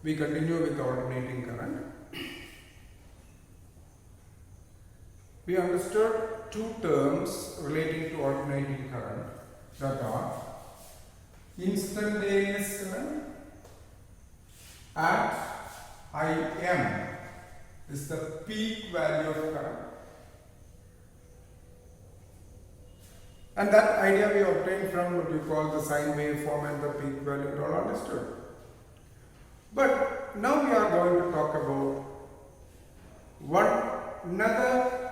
We continue with alternating current. We understood two terms relating to alternating current, that are instantaneous current at Im is the peak value of current, and that idea we obtained from what we call the sine waveform and the peak value, it all understood. But now we are going to talk about another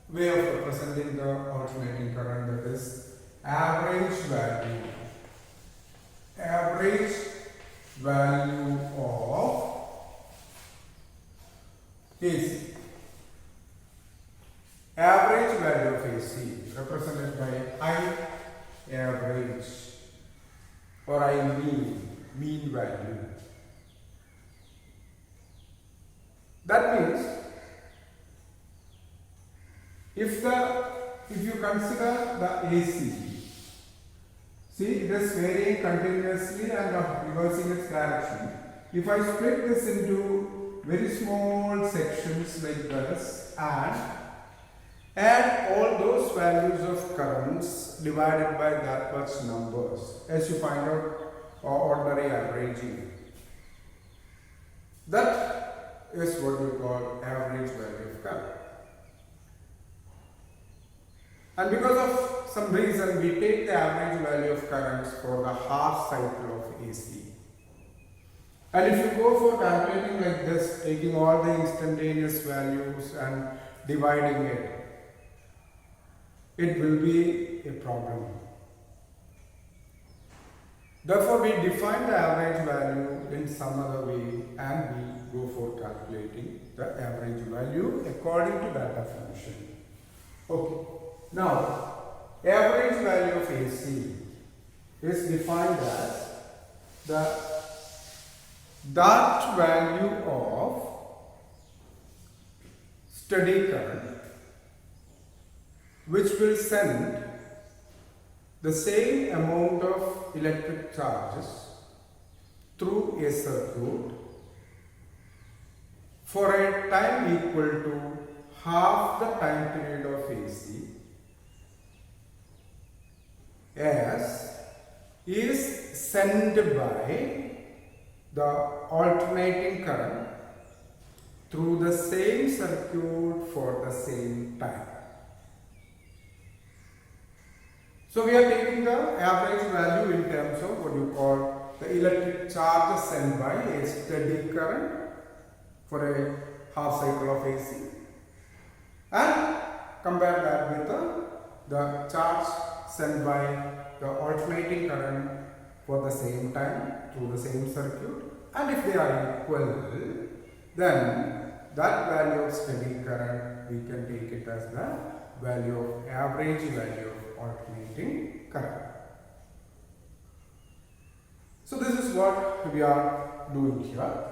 way of representing the alternating current, that is average value. Average value of AC. Average value of AC represented by I average or I mean value. That means if you consider the AC, see, it is varying continuously and reversing its direction. If I split this into very small sections like this and add all those values of currents divided by that much numbers, as you find out ordinary averaging, that is what we call average value of current. And because of some reason, we take the average value of currents for the half cycle of AC. And if you go for calculating like this, taking all the instantaneous values and dividing it, it will be a problem. Therefore, we define the average value in some other way and we go for calculating the average value according to that definition. Okay. Now, average value of AC is defined as that value of steady current which will send the same amount of electric charges through a circuit for a time equal to half the time period of AC as is sent by the alternating current through the same circuit for the same time. So we are taking the average value in terms of what you call the electric charge sent by a steady current for a half cycle of AC and compare that with the charge sent by the alternating current for the same time through the same circuit, and if they are equal, then that value of steady current we can take it as the value of average value of alternating current. So this is what we are doing here.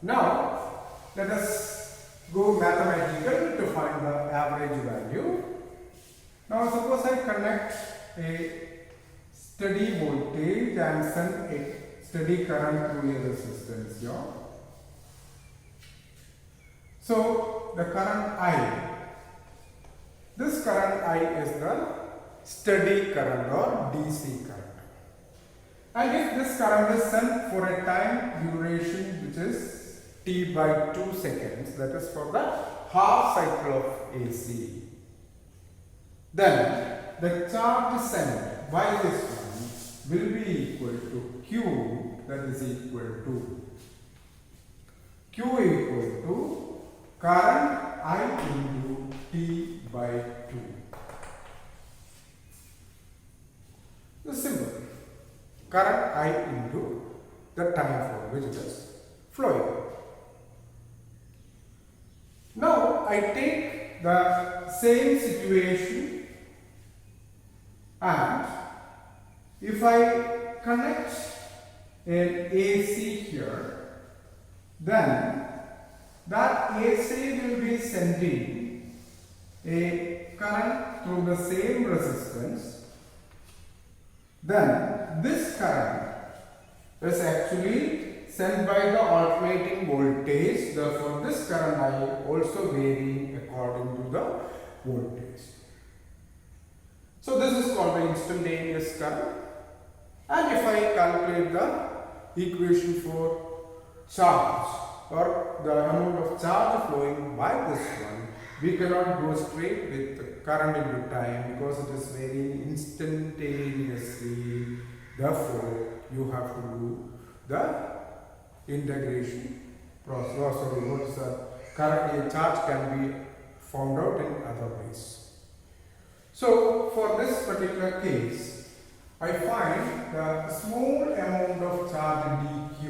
Now let us go mathematical to find the average value. Now suppose I connect a steady voltage and send a steady current through a resistance here. So the current I, this current I is the steady current or DC current. And if this current is sent for a time duration which is T by 2 seconds, that is for the half cycle of AC, then the charge sent by this one will be equal to Q, that is equal to Q equal to current I into T by 2. This is simple. Current I into the time for which it is flowing. Now I take the same situation and if I connect an AC here, then that AC will be sending a current through the same resistance. Then this current is actually sent by the alternating voltage. Therefore, this current I also vary according to the voltage. So this is called the instantaneous current. And if I calculate the equation for charge or the amount of charge flowing by this one, we cannot go straight with current into time because it is varying instantaneously. Therefore, you have to do the integration process. Sorry, what is the current? Charge can be found out in other ways. So, for this particular case, I find the small amount of charge dq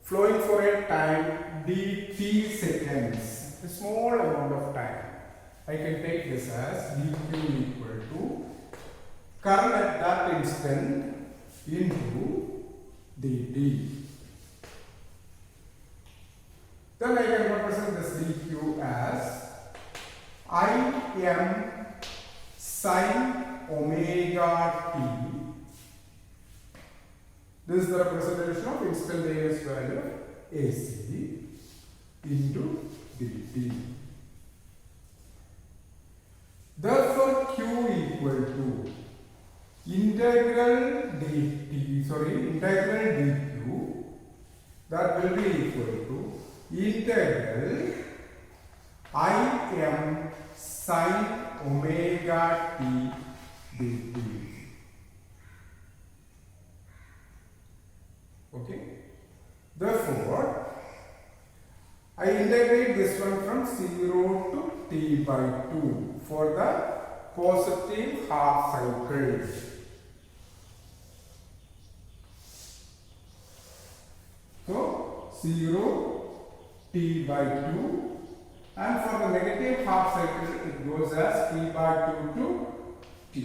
flowing for a time dt seconds, a small amount of time. I can take this as dq equal to current at that instant into dt. Then I can represent this dq as I am sine omega t. This is the representation of instantaneous value of AC into dt. Therefore, q equal to integral dq, that will be equal to integral I am sine omega t dt. Okay. Therefore, I integrate this one from 0 to t by 2 for the positive half cycle. So, 0 t by 2, and for the negative half cycle it goes as t by 2 to t.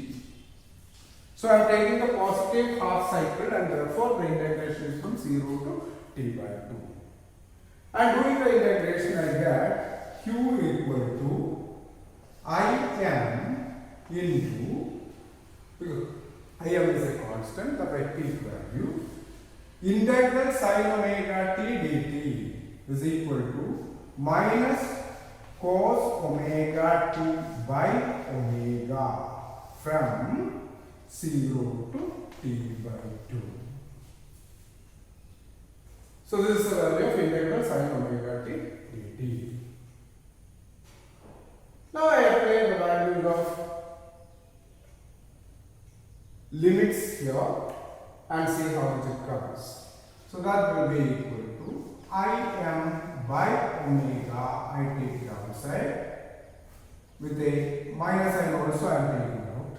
So, I am taking the positive half cycle and therefore the integration is from 0 to t by 2. And doing the integration I get q equal to I m into, because I m is a constant, the peak value, integral sine omega t dt is equal to minus cos omega t by omega from 0 to t by 2. So this is the value of integral sine omega t dt. Now I apply the values of limits here and see how much it comes. So that will be equal to I m by omega, I take it outside with a minus sign also I am taking out,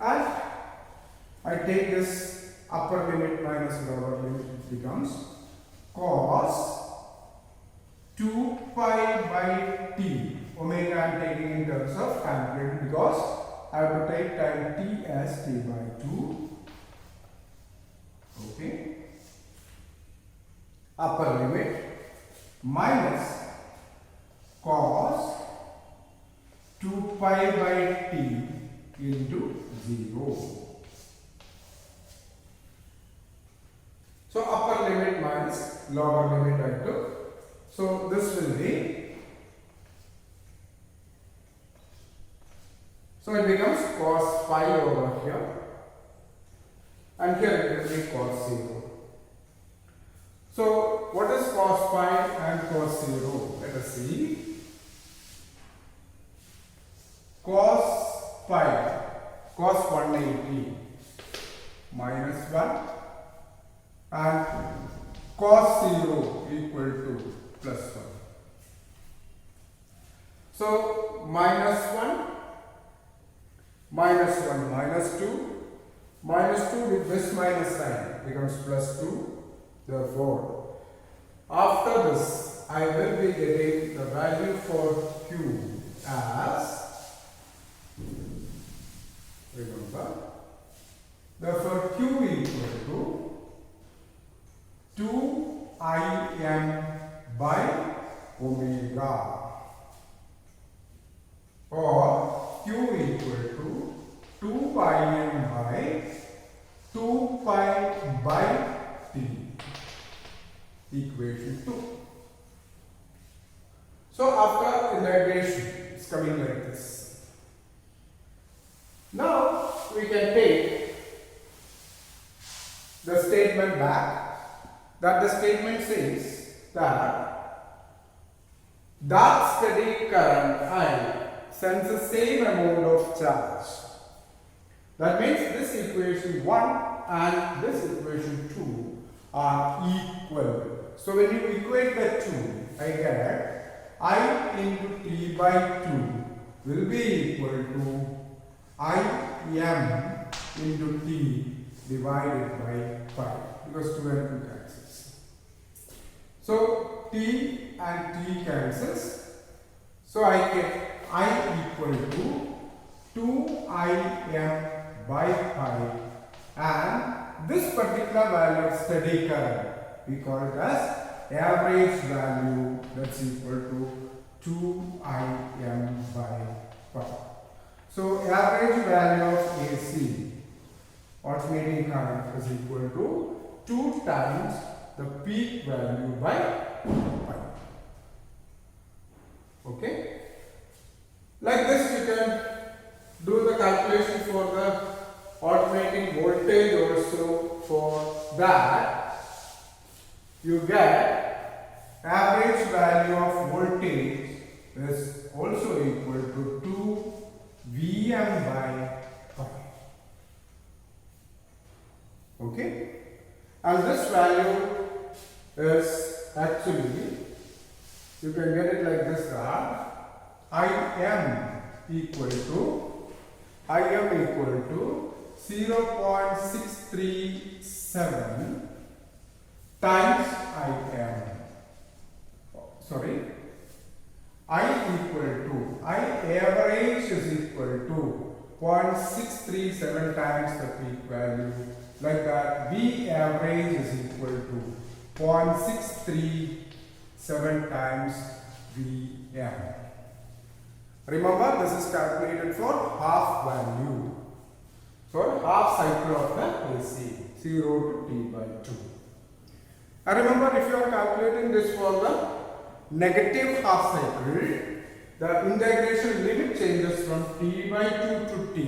and I take this upper limit minus lower limit, it becomes cos 2 pi by t. Omega I am taking in terms of time period because I have to take time t as t by 2. Okay. Upper limit minus cos 2 pi by t into 0. So upper limit minus lower limit I took. So this will be, so it becomes cos pi over here, and here it will be cos 0. So what is cos pi and cos 0? Let us see. Cos pi, cos 180 minus 1, and cos 0 equal to plus 1. So minus 1, minus 1, minus 2, minus 2 with this minus sign becomes plus 2. Therefore, after this, I will be getting the value for q as, remember, therefore q equal to 2im by omega, or q equal to 2im by 2 pi equation 2. So after integration, it's coming like this. Now we can take the statement back, that the statement says that steady current I sends the same amount of charge. That means this equation 1 and this equation 2 are equal. So when you equate the two, I get I into T by 2 will be equal to I m into T divided by 5, because 2 and 2 cancels. So T and T cancels. So I get I equal to 2Im by pi, and this particular value of steady current we call it as average value, that's equal to 2Im by pi. So average value of AC, alternating current, is equal to 2 times the peak value by pi. Okay? Like this you can do the calculation for the alternating voltage also. For that you get average value of voltage is also equal to 2 Vm by pi. Okay? And this value is actually, you can get it like this, that Im equal to 0.637 times I average is equal to 0.637 times the peak value, like that. V average is equal to 0.637 times Vm. Remember, this is calculated for half value, for half cycle of the AC, 0 to T by 2. And remember, if you are calculating this for the negative half cycle, the integration limit changes from T by 2 to T,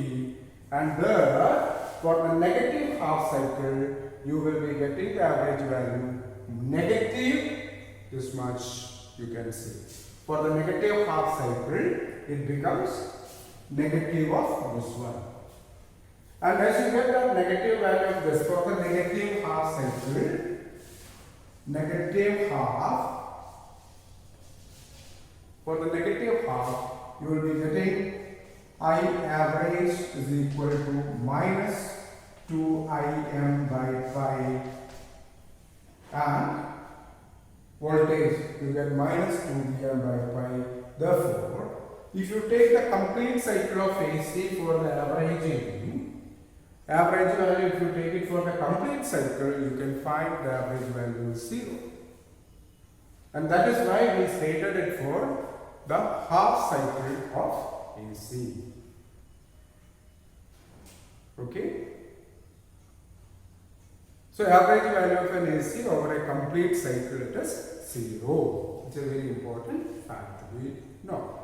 and there for the negative half cycle you will be getting the average value negative this much, you can see. For the negative half cycle it becomes negative of this one. And as you get the negative value of this, for the negative half cycle, negative half, for the negative half, you will be getting I average is equal to minus 2Im by pi, and voltage you get minus 2Vm by pi. Therefore, if you take the complete cycle of AC for the averaging, average value, if you take it for the complete cycle, you can find the average value is 0. And that is why we stated it for the half cycle of AC. Okay? So average value of an AC over a complete cycle, it is 0. It's a very important fact to be known.